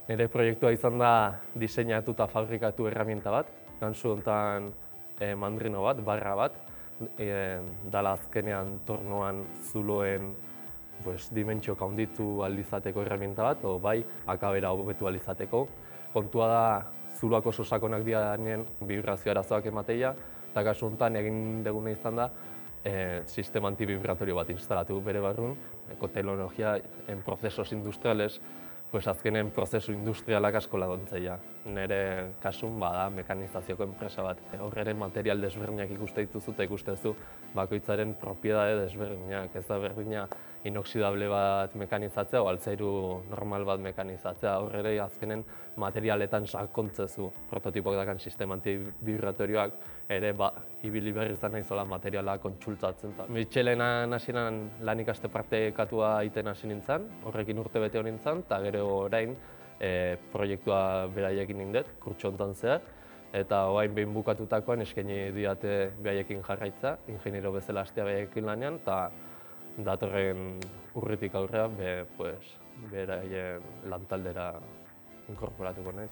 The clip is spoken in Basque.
Nire proiektua izan da diseinatu eta fabrikatu erraminta bat. Gansu honetan mandrino bat, barra bat, dala azkenean tornoan zuloen dimentsiok handitu alizateko erraminta bat, o bai, akabera hobetu alizateko. Kontua da, zuloak oso sakonak dianean vibrazio arazoak emateia, eta kasu honetan egin duguna izan da, sistema antivibratorio bat instalatu bere barrun, teknologia en procesos industriales, azkenen prozesu industrialak asko laguntzaia. Nire kasun bada mekanizazioko enpresa bat. Horreren material desberdinak ikuste dituzu eta ikustezu bakoitzaren propiedade desberdinak. Ez da berdina inoxidable bat mekanizatzea o altzairu normal bat mekanizatzea. Horrere azkenen materialetan sakontzezu. Prototipok dakan sistema antivibratorioak ere ibili berri izan nahi zola materiala kontsultatzen. Mitxelenan hasieran lan ikaste partekatua egiten hasi nintzen, horrekin urte bete hori nintzen, eta gero orain proiektua beraiekin nindet, kurtso honetan zehar, eta orain behin bukatutakoan eskaini diate beraiekin jarraitza, ingeniero bezala hastea beraiekin lanean, eta datorren urritik aurrera beraien lantaldera inkorporatuko naiz.